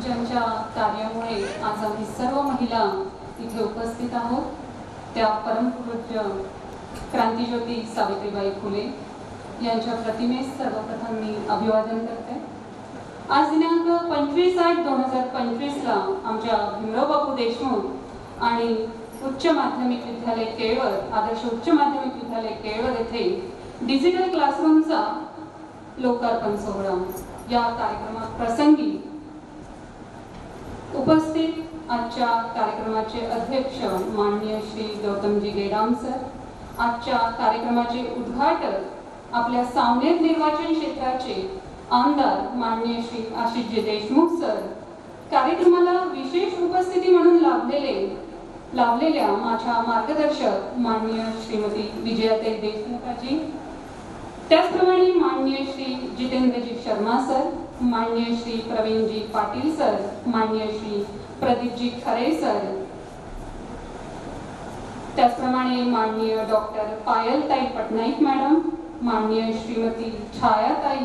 ज्यांच्या कार्यामुळे आज आम्ही सर्व महिला इथे उपस्थित आहोत त्या परमपूज्य क्रांतिज्योती सावित्रीबाई फुले यांच्या प्रतिमेस सर्वप्रथम मी अभिवादन करते। आज दिनांक 25/8/2025 आमच्या भीमराव बापू देशमुख आणि उच्च माध्यमिक विद्यालय केळवद आदर्श उच्च माध्यमिक विद्यालय केळवद येथे डिजिटल क्लासरूमचा लोकार्पण सोहळा या कार्यक्रमाप्रसंगी उपस्थित आजच्या कार्यक्रमाचे अध्यक्ष माननीय श्री गौतमजी गेडाम सर, आजच्या कार्यक्रमाचे उद्घाटक आपल्या सावनेर निर्वाचन क्षेत्राचे आमदार माननीय श्री आशिषजी देशमुख सर, कार्यक्रमाला विशेष उपस्थिती म्हणून लाभलेल्या माझ्या मार्गदर्शक माननीय श्रीमती विजयाताई देशमुखजी, त्याचप्रमाणे माननीय श्री जितेंद्रजी शर्मा सर, माननीय श्री प्रवीणजी पाटील सर, माननीय श्री प्रदीपजी खरे सर, त्याचप्रमाणे माननीय डॉक्टर पायलताई पटनाईक मॅडम, माननीय श्रीमती छायाताई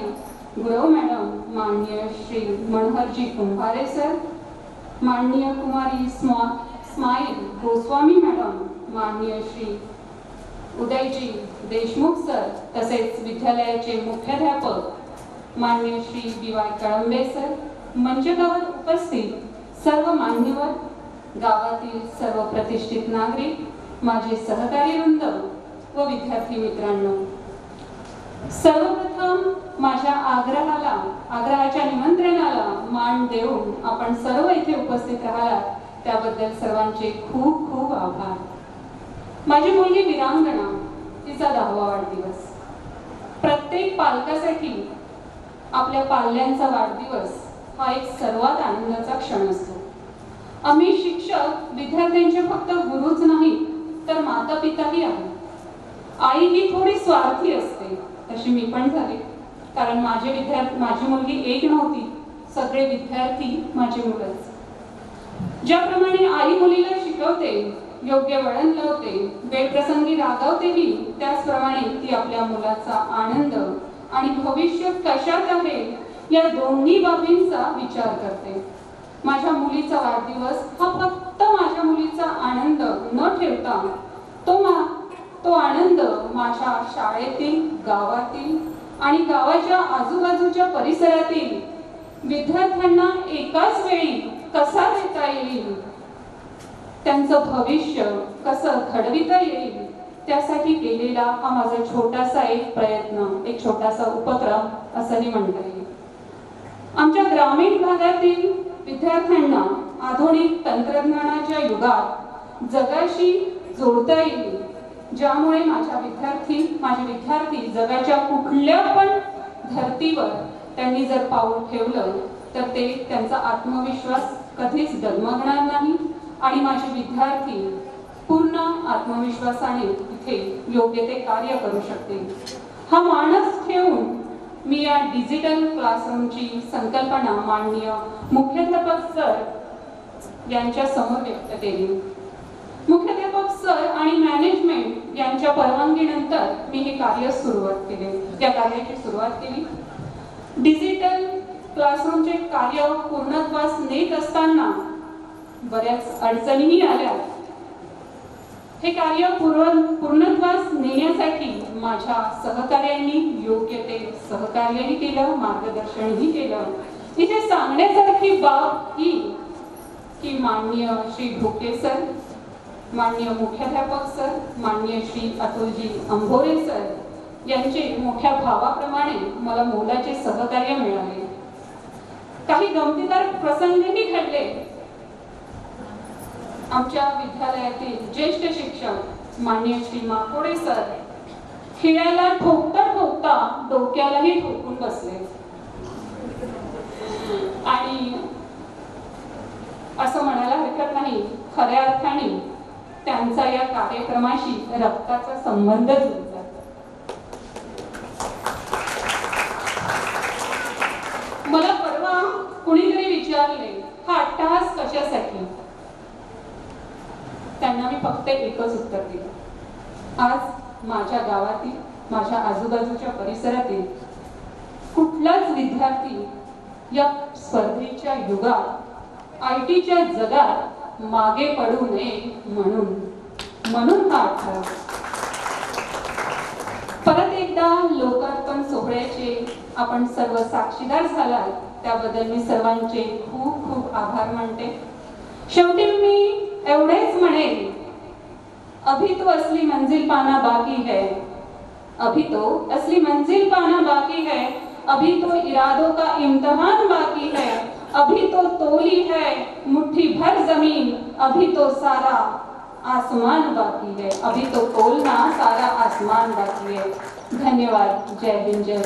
गुरव मॅडम, माननीय श्री मनोहरजी कुंभारे सर, माननीय कुमारी स्माईल गोस्वामी मॅडम, माननीय श्री उदयजी देशमुख सर, तसेच विद्यालयाचे मुख्याध्यापक माननीय श्री BY कळंबे सर, मंचकावर उपस्थित सर्व मान्यवर, गावातील सर्व प्रतिष्ठित नागरिक, माझे सहकारी वृंद व विद्यार्थी मित्रांनो, सर्वप्रथम माझ्या आग्रहाच्या निमंत्रणाला मान देऊन आपण सर्व इथे उपस्थित राहिलात त्याबद्दल सर्वांचे खूप खूप आभार। माझी मुलगी वीरांगणा, तिचा 10वा वाढदिवस। प्रत्येक पालकासाठी आपल्या पाल्यांचा वाढदिवस हा एक सर्वात आनंदाचा क्षण असतो। आम्ही शिक्षक विद्यार्थ्यांचे फक्त गुरुच नाही तर माता पिताही आहोत। आई ही थोडी स्वार्थी असते, तशी मी पण झाले, कारण माझी मुलगी एक नव्हती, सगळे विद्यार्थी माझे मुलंच। ज्याप्रमाणे आई मुलीला शिकवते, योग्य वळण लावते, वेळप्रसंगी रागवतेही, त्याचप्रमाणे ती आपल्या मुलाचा आनंद आणि भविष्य कशात आहे या दोन्ही बाबींचा विचार करते। माझ्या मुलीचा वाढदिवस हा फक्त माझ्या मुलीचा आनंद न ठेवता तो आनंद माझ्या शाळेतील, गावातील आणि गावाच्या आजूबाजूच्या परिसरातील विद्यार्थ्यांना एकाच वेळी कसा देता येईल, त्यांचं भविष्य कसं घडविता येईल, त्यासाठी केलेला हा माझा छोटासा एक प्रयत्न, एक छोटासा उपक्रम असंही म्हणता येईल। आमच्या ग्रामीण भागातील विद्यार्थ्यांना आधुनिक तंत्रज्ञानाच्या युगात जगाशी जोडता येईल, ज्यामुळे माझे विद्यार्थी जगाच्या कुठल्या पण धर्तीवर त्यांनी जर पाऊल ठेवलं तर ते त्यांचा आत्मविश्वास कधीच डगमगणार नाही आणि माझे विद्यार्थी पूर्ण आत्मविश्वासाने इथे योग्य ते कार्य करू शकतील। हा मानस ठेवून मी या डिजिटल क्लासरूमची संकल्पना माननीय मुख्याध्यापक सर यांच्या समोर व्यक्त केली। मुख्याध्यापक सर आणि मॅनेजमेंट यांच्या परवानगीनंतर मी हे कार्याची सुरुवात केली। डिजिटल क्लासरूमचे कार्य पूर्णत्वास नेत असताना बऱ्याच अडचणीही आल्या। हे कार्य पूर्णत्वास नेण्यासाठी माझ्या सहकार्यांनी योग्य ते सहकार्यही केलं, मार्गदर्शनही केलं। इथे सांगण्यासारखी बाब ही की माननीय श्री भोके सर, माननीय मुख्याध्यापक सर, माननीय श्री अतुलजी अंभोरे सर यांचे मोठ्या भावाप्रमाणे मला मोलाचे सहकार्य मिळाले। काही गमतीदार प्रसंगही घडले। आमच्या विद्यालयातील ज्येष्ठ शिक्षक माननीय श्री माकोडे सर खिळ्याला ठोकता डोक्यालाही ठोकून बसले आणि असं म्हणायला हरकत नाही, खऱ्या अर्थाने त्यांचा या कार्यक्रमाशी रक्ताचा संबंध जोडला। मला परवा कुणीतरी विचारले, हा अट्टहास कशासाठी? त्यांना मी फक्त एकच उत्तर दिलं, आज माझ्या गावातील, माझ्या आजूबाजूच्या परिसरातील कुठलाच विद्यार्थी या स्पर्धेच्या युगात IT च्या जगात मागे पडू नये म्हणून हा अठरा. परत एकदा लोकार्पण सोहळ्याचे आपण सर्व साक्षीदार झालात त्याबद्दल मी सर्वांचे खूप खूप आभार मानते. शेवटी मी एवढेच म्हणेन, अभी तो असली मंजिल पाना बाकी है, अभी तो असली मंजिल पाना बाकी है, अभी तो इरादों का इम्तिहान बाकी है, अभी तो तोली है मुट्ठी भर जमीन, अभी तो सारा आसमान बाकी है, अभी तो तोलना सारा आसमान बाकी है. धन्यवाद. जय हिंद. जय